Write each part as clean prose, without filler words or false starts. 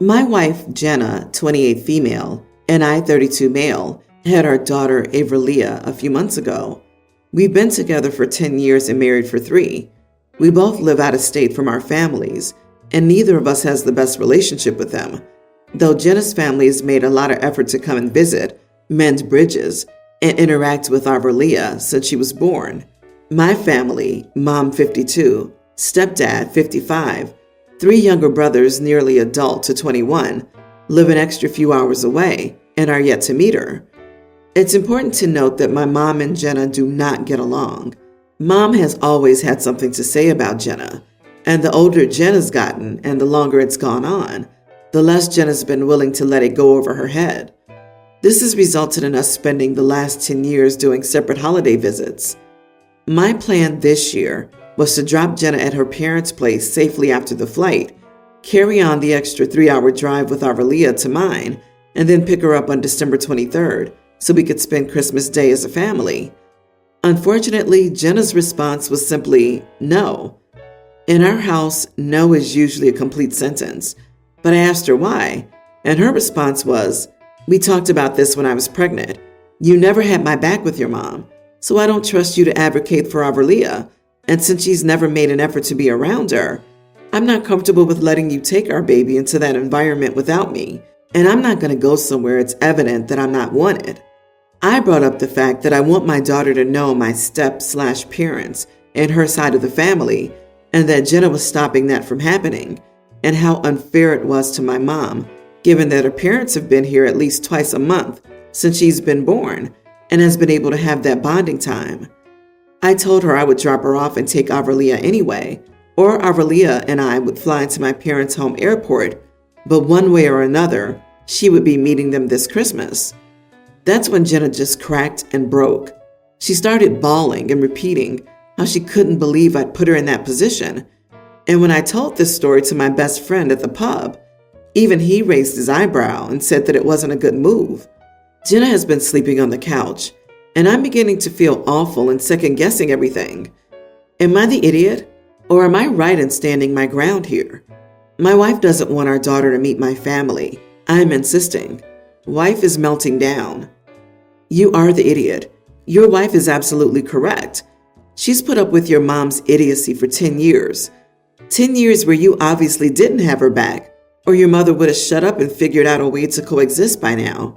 My wife, Jenna, 28 female, and I, 32 male, had our daughter, Avralia, a few months ago. We've been together for 10 years and married for 3. We both live out of state from our families, and neither of us has the best relationship with them, though Jenna's family has made a lot of effort to come and visit, mend bridges, and interact with Avralia since she was born. My family, mom 52, stepdad 55, 3 younger brothers nearly adult to 21, live an extra few hours away and are yet to meet her. It's important to note that my mom and Jenna do not get along. Mom has always had something to say about Jenna, and the older Jenna's gotten and the longer it's gone on, the less Jenna's been willing to let it go over her head. This has resulted in us spending the last 10 years doing separate holiday visits. My plan this year was to drop Jenna at her parents' place safely after the flight, carry on the extra 3-hour drive with Avralia to mine, and then pick her up on December 23rd so we could spend Christmas Day as a family. Unfortunately, Jenna's response was simply no. In our house, no is usually a complete sentence, but I asked her why, and her response was, "We talked about this when I was pregnant. You never had my back with your mom, so I don't trust you to advocate for Avralia, and since she's never made an effort to be around her, I'm not comfortable with letting you take our baby into that environment without me, and I'm not going to go somewhere it's evident that I'm not wanted." I brought up the fact that I want my daughter to know my step/parents and her side of the family, and that Jenna was stopping that from happening, and how unfair it was to my mom, given that her parents have been here at least twice a month since she's been born and has been able to have that bonding time. I told her I would drop her off and take Avralia anyway, or Avralia and I would fly into my parents' home airport, but one way or another, she would be meeting them this Christmas. That's when Jenna just cracked and broke. She started bawling and repeating how she couldn't believe I'd put her in that position. And when I told this story to my best friend at the pub, even he raised his eyebrow and said that it wasn't a good move. Jenna has been sleeping on the couch, and I'm beginning to feel awful and second-guessing everything. Am I the idiot, or am I right in standing my ground here? My wife doesn't want our daughter to meet my family. I'm insisting. Wife is melting down. You are the idiot. Your wife is absolutely correct. She's put up with your mom's idiocy for 10 years. 10 years where you obviously didn't have her back, or your mother would have shut up and figured out a way to coexist by now.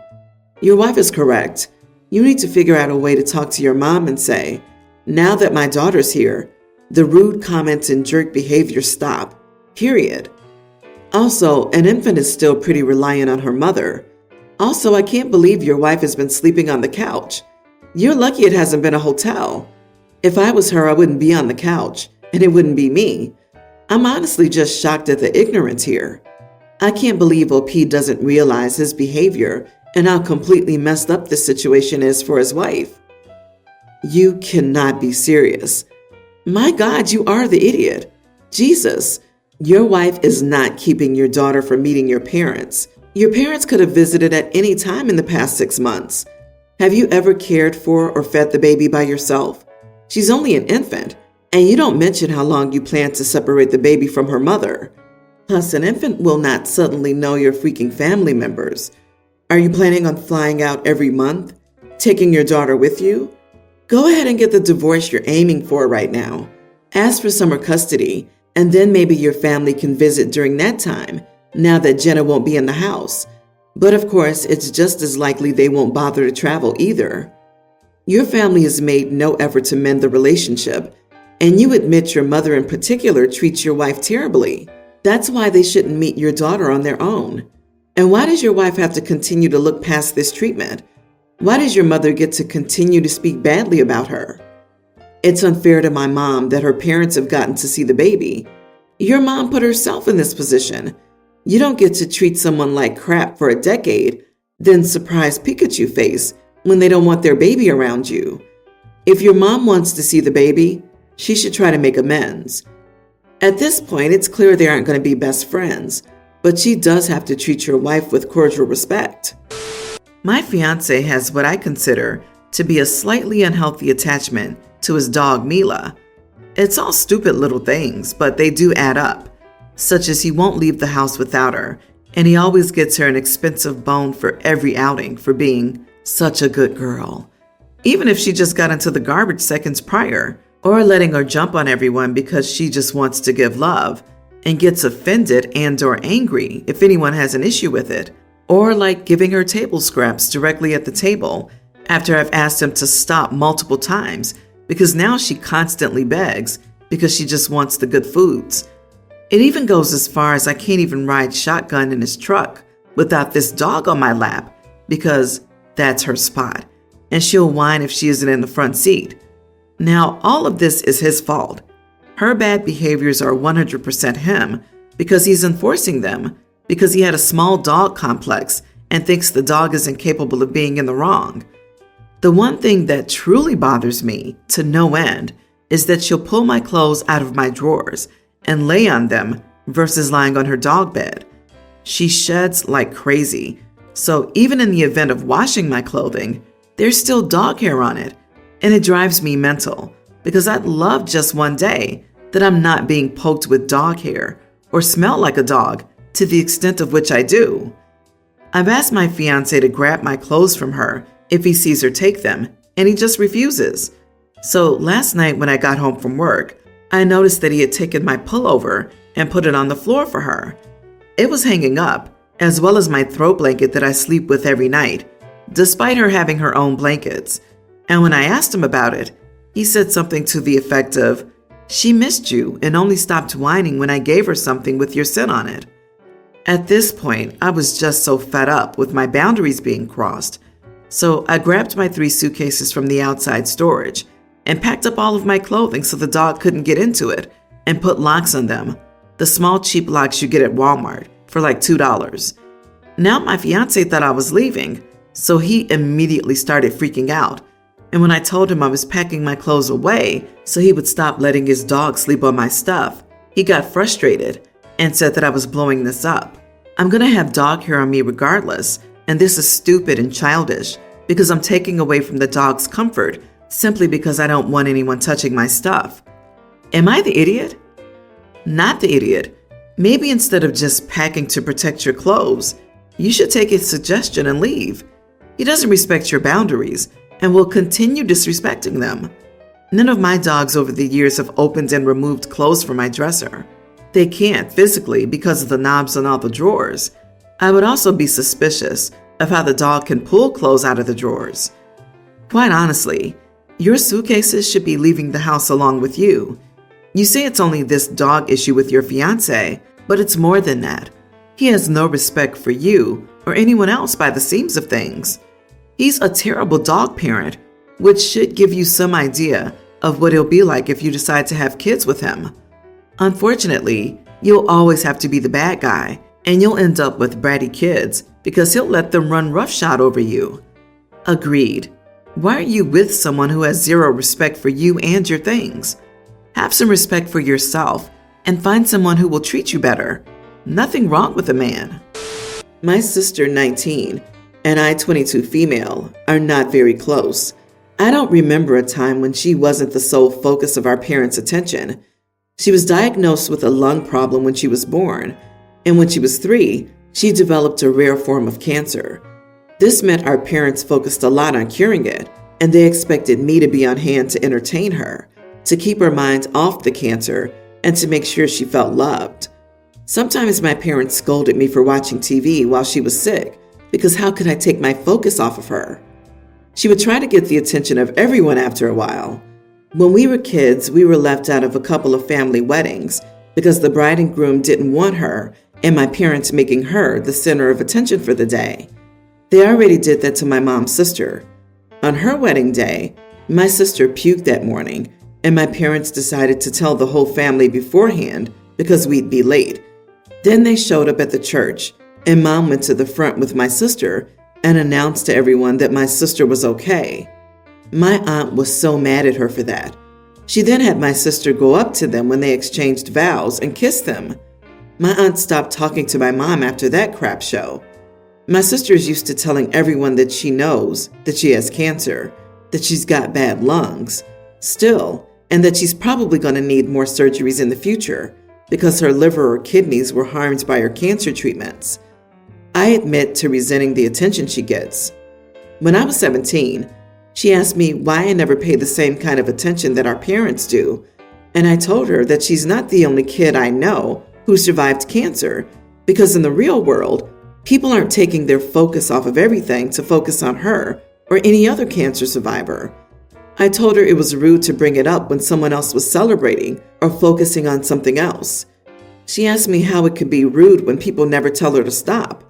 Your wife is correct. You need to figure out a way to talk to your mom and say, "Now that my daughter's here, the rude comments and jerk behavior stop. Period." Also, an infant is still pretty reliant on her mother. Also, I can't believe your wife has been sleeping on the couch. You're lucky it hasn't been a hotel. If I was her, I wouldn't be on the couch, and it wouldn't be me. I'm honestly just shocked at the ignorance here. I can't believe OP doesn't realize his behavior and how completely messed up this situation is for his wife. You cannot be serious. My God, you are the idiot. Jesus, your wife is not keeping your daughter from meeting your parents. Your parents could have visited at any time in the past 6 months. Have you ever cared for or fed the baby by yourself? She's only an infant, and you don't mention how long you plan to separate the baby from her mother. Plus, an infant will not suddenly know your freaking family members. Are you planning on flying out every month? Taking your daughter with you? Go ahead and get the divorce you're aiming for right now. Ask for summer custody, and then maybe your family can visit during that time, now that Jenna won't be in the house. But of course, it's just as likely they won't bother to travel either. Your family has made no effort to mend the relationship, and you admit your mother in particular treats your wife terribly. That's why they shouldn't meet your daughter on their own. And why does your wife have to continue to look past this treatment? Why does your mother get to continue to speak badly about her? It's unfair to my mom that her parents have gotten to see the baby. Your mom put herself in this position. You don't get to treat someone like crap for a decade, then surprise Pikachu face when they don't want their baby around you. If your mom wants to see the baby, she should try to make amends. At this point, it's clear they aren't going to be best friends, but she does have to treat your wife with cordial respect. My fiance has what I consider to be a slightly unhealthy attachment to his dog Mila. It's all stupid little things, but they do add up, such as he won't leave the house without her, and he always gets her an expensive bone for every outing for being such a good girl. Even if she just got into the garbage seconds prior, or letting her jump on everyone because she just wants to give love and gets offended and or angry if anyone has an issue with it, or like giving her table scraps directly at the table after I've asked him to stop multiple times because now she constantly begs because she just wants the good foods. It even goes as far as I can't even ride shotgun in his truck without this dog on my lap because that's her spot, and she'll whine if she isn't in the front seat. Now, all of this is his fault. Her bad behaviors are 100% him because he's enforcing them because he had a small dog complex and thinks the dog is incapable of being in the wrong. The one thing that truly bothers me to no end is that she'll pull my clothes out of my drawers and lay on them versus lying on her dog bed. She sheds like crazy, so even in the event of washing my clothing, there's still dog hair on it, and it drives me mental because I'd love just one day that I'm not being poked with dog hair or smell like a dog to the extent of which I do. I've asked my fiancé to grab my clothes from her if he sees her take them, and he just refuses. So last night when I got home from work, I noticed that he had taken my pullover and put it on the floor for her. It was hanging up, as well as my throw blanket that I sleep with every night, despite her having her own blankets. And when I asked him about it, he said something to the effect of, "She missed you and only stopped whining when I gave her something with your scent on it." At this point, I was just so fed up with my boundaries being crossed. So I grabbed my 3 suitcases from the outside storage and packed up all of my clothing so the dog couldn't get into it and put locks on them, the small cheap locks you get at Walmart for like $2. Now my fiancé thought I was leaving, so he immediately started freaking out. And when I told him I was packing my clothes away so he would stop letting his dog sleep on my stuff, he got frustrated and said that I was blowing this up. I'm gonna have dog hair on me regardless, and this is stupid and childish because I'm taking away from the dog's comfort simply because I don't want anyone touching my stuff. Am I the idiot? Not the idiot. Maybe instead of just packing to protect your clothes, you should take his suggestion and leave. He doesn't respect your boundaries and will continue disrespecting them. None of my dogs over the years have opened and removed clothes from my dresser. They can't physically because of the knobs on all the drawers. I would also be suspicious of how the dog can pull clothes out of the drawers. Quite honestly, your suitcases should be leaving the house along with you. You say it's only this dog issue with your fiancé, but it's more than that. He has no respect for you or anyone else by the seams of things. He's a terrible dog parent, which should give you some idea of what he'll be like if you decide to have kids with him. Unfortunately, you'll always have to be the bad guy, and you'll end up with bratty kids because he'll let them run roughshod over you. Agreed. Why are you with someone who has zero respect for you and your things? Have some respect for yourself and find someone who will treat you better. Nothing wrong with a man. My sister, 19, and I, 22 female, are not very close. I don't remember a time when she wasn't the sole focus of our parents' attention. She was diagnosed with a lung problem when she was born, and when she was 3, she developed a rare form of cancer. This meant our parents focused a lot on curing it, and they expected me to be on hand to entertain her, to keep her mind off the cancer, and to make sure she felt loved. Sometimes my parents scolded me for watching TV while she was sick, because how could I take my focus off of her? She would try to get the attention of everyone after a while. When we were kids, we were left out of a couple of family weddings because the bride and groom didn't want her and my parents making her the center of attention for the day. They already did that to my mom's sister. On her wedding day, my sister puked that morning and my parents decided to tell the whole family beforehand because we'd be late. Then they showed up at the church and Mom went to the front with my sister and announced to everyone that my sister was okay. My aunt was so mad at her for that. She then had my sister go up to them when they exchanged vows and kiss them. My aunt stopped talking to my mom after that crap show. My sister is used to telling everyone that she knows that she has cancer, that she's got bad lungs, still, and that she's probably going to need more surgeries in the future because her liver or kidneys were harmed by her cancer treatments. I admit to resenting the attention she gets. When I was 17, she asked me why I never pay the same kind of attention that our parents do, and I told her that she's not the only kid I know who survived cancer, because in the real world, people aren't taking their focus off of everything to focus on her or any other cancer survivor. I told her it was rude to bring it up when someone else was celebrating or focusing on something else. She asked me how it could be rude when people never tell her to stop.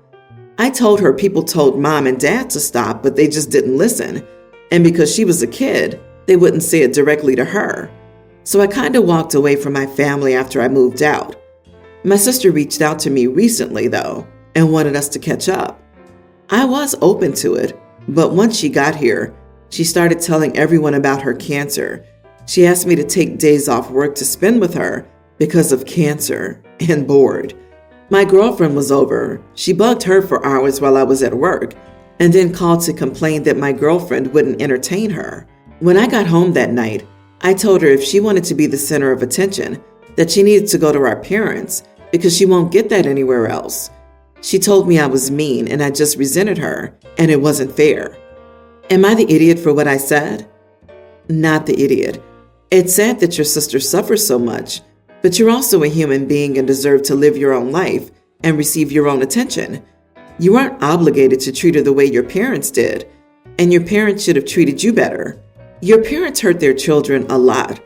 I told her people told mom and dad to stop, but they just didn't listen. And because she was a kid, they wouldn't say it directly to her. So I kind of walked away from my family after I moved out. My sister reached out to me recently, though, and wanted us to catch up. I was open to it, but once she got here, she started telling everyone about her cancer. She asked me to take days off work to spend with her because of cancer and bored. My girlfriend was over. She bugged her for hours while I was at work, and then called to complain that my girlfriend wouldn't entertain her. When I got home that night, I told her if she wanted to be the center of attention, that she needed to go to our parents because she won't get that anywhere else. She told me I was mean and I just resented her, and it wasn't fair. Am I the idiot for what I said? Not the idiot. It's sad that your sister suffers so much, but you're also a human being and deserve to live your own life and receive your own attention. You aren't obligated to treat her the way your parents did, and your parents should have treated you better. Your parents hurt their children a lot.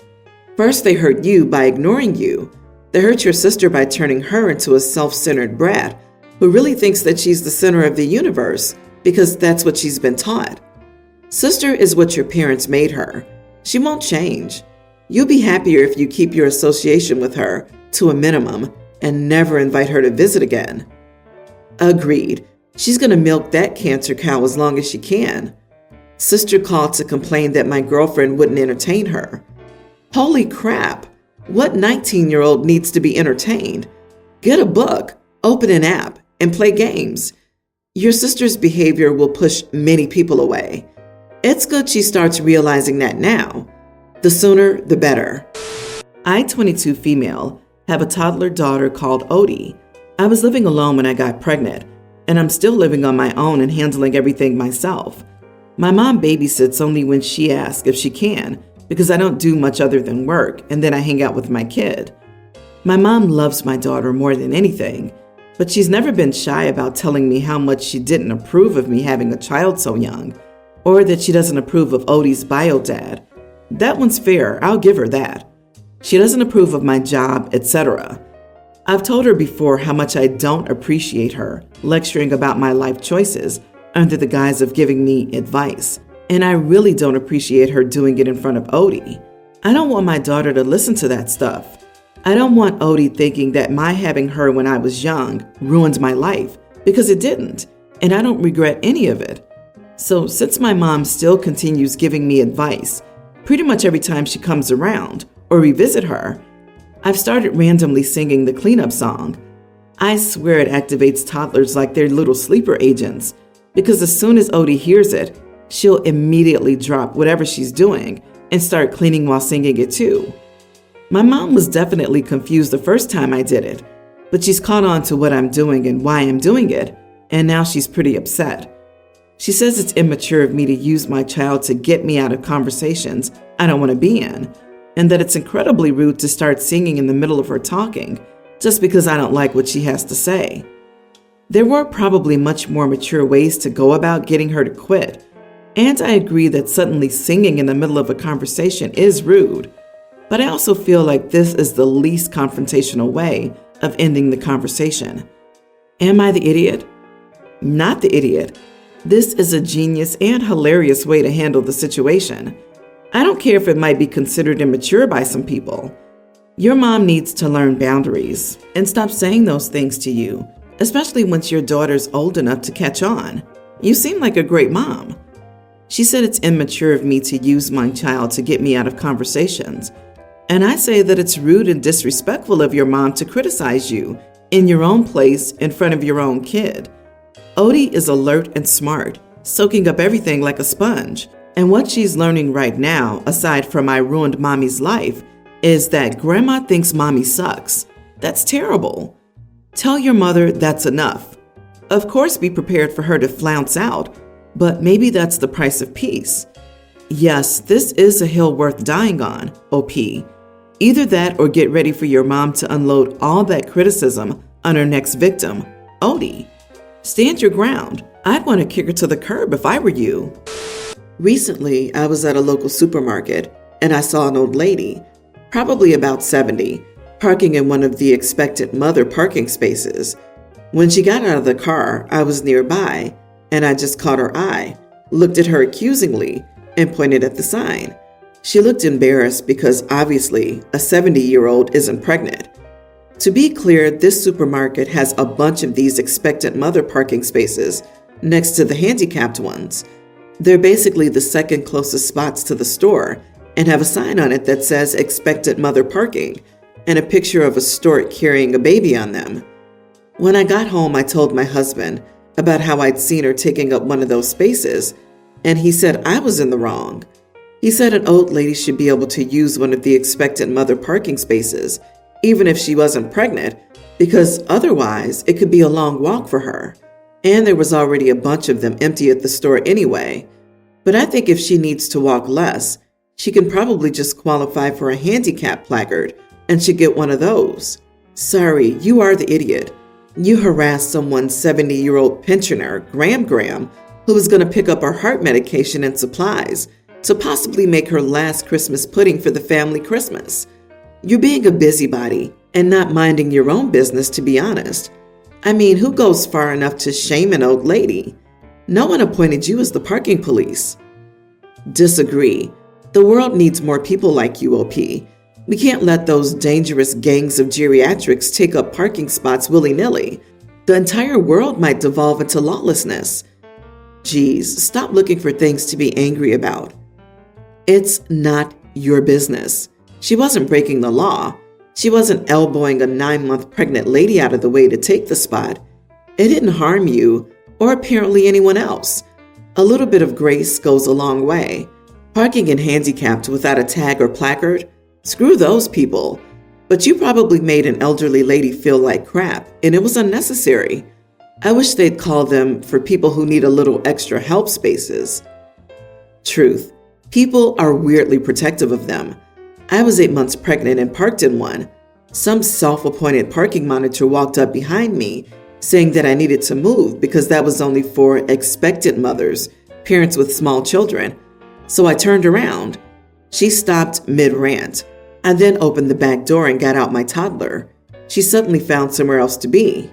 First, they hurt you by ignoring you. They hurt your sister by turning her into a self-centered brat who really thinks that she's the center of the universe because that's what she's been taught. Sister is what your parents made her. She won't change. You'll be happier if you keep your association with her to a minimum and never invite her to visit again. Agreed. She's going to milk that cancer cow as long as she can. Sister called to complain that my girlfriend wouldn't entertain her. Holy crap! What 19-year-old needs to be entertained? Get a book, open an app, and play games. Your sister's behavior will push many people away. It's good she starts realizing that now. The sooner, the better. I, 22 female, have a toddler daughter called Odie. I was living alone when I got pregnant, and I'm still living on my own and handling everything myself. My mom babysits only when she asks if she can, because I don't do much other than work, and then I hang out with my kid. My mom loves my daughter more than anything, but she's never been shy about telling me how much she didn't approve of me having a child so young, or that she doesn't approve of Odie's bio dad. That one's fair, I'll give her that. She doesn't approve of my job, etc. I've told her before how much I don't appreciate her lecturing about my life choices under the guise of giving me advice, and I really don't appreciate her doing it in front of Odie. I don't want my daughter to listen to that stuff. I don't want Odie thinking that my having her when I was young ruined my life, because it didn't, and I don't regret any of it. So since my mom still continues giving me advice pretty much every time she comes around or we visit her, I've started randomly singing the cleanup song. I swear it activates toddlers like they're little sleeper agents, because as soon as Odie hears it, she'll immediately drop whatever she's doing and start cleaning while singing it too. My mom was definitely confused the first time I did it, but she's caught on to what I'm doing and why I'm doing it, and now she's pretty upset. She says it's immature of me to use my child to get me out of conversations I don't want to be in, and that it's incredibly rude to start singing in the middle of her talking just because I don't like what she has to say. There were probably much more mature ways to go about getting her to quit, and I agree that suddenly singing in the middle of a conversation is rude, but I also feel like this is the least confrontational way of ending the conversation. Am I the idiot? Not the idiot. This is a genius and hilarious way to handle the situation. I don't care if it might be considered immature by some people. Your mom needs to learn boundaries and stop saying those things to you, especially once your daughter's old enough to catch on. You seem like a great mom. She said it's immature of me to use my child to get me out of conversations. And I say that it's rude and disrespectful of your mom to criticize you in your own place in front of your own kid. Odie is alert and smart, soaking up everything like a sponge. And what she's learning right now, aside from I ruined mommy's life, is that grandma thinks mommy sucks. That's terrible. Tell your mother that's enough. Of course, be prepared for her to flounce out, but maybe that's the price of peace. Yes, this is a hill worth dying on, OP. Either that or get ready for your mom to unload all that criticism on her next victim, Odie. Stand your ground. I'd want to kick her to the curb if I were you. Recently, I was at a local supermarket and I saw an old lady, probably about 70, parking in one of the expectant mother parking spaces. When she got out of the car, I was nearby and I just caught her eye, looked at her accusingly, and pointed at the sign. She looked embarrassed because obviously a 70-year-old isn't pregnant. To be clear, this supermarket has a bunch of these expectant mother parking spaces next to the handicapped ones. They're basically the second closest spots to the store and have a sign on it that says expectant mother parking and a picture of a stork carrying a baby on them. When I got home, I told my husband about how I'd seen her taking up one of those spaces, and he said I was in the wrong. He said an old lady should be able to use one of the expectant mother parking spaces, even if she wasn't pregnant, because otherwise it could be a long walk for her. And there was already a bunch of them empty at the store anyway. But I think if she needs to walk less, she can probably just qualify for a handicap placard and should get one of those. Sorry, you are the idiot. You harassed someone's 70-year-old pensioner, Graham, who was going to pick up her heart medication and supplies to possibly make her last Christmas pudding for the family Christmas. You're being a busybody and not minding your own business, to be honest. I mean, who goes far enough to shame an old lady? No one appointed you as the parking police. Disagree. The world needs more people like you, OP. We can't let those dangerous gangs of geriatrics take up parking spots willy-nilly. The entire world might devolve into lawlessness. Geez, stop looking for things to be angry about. It's not your business. She wasn't breaking the law. She wasn't elbowing a 9-month pregnant lady out of the way to take the spot. It didn't harm you, or apparently anyone else. A little bit of grace goes a long way. Parking in handicapped without a tag or placard? Screw those people. But you probably made an elderly lady feel like crap, and it was unnecessary. I wish they'd call them for people who need a little extra help spaces. Truth. People are weirdly protective of them. I was 8 months pregnant and parked in one. Some self-appointed parking monitor walked up behind me, saying that I needed to move because that was only for expectant mothers, parents with small children. So I turned around. She stopped mid-rant. I then opened the back door and got out my toddler. She suddenly found somewhere else to be.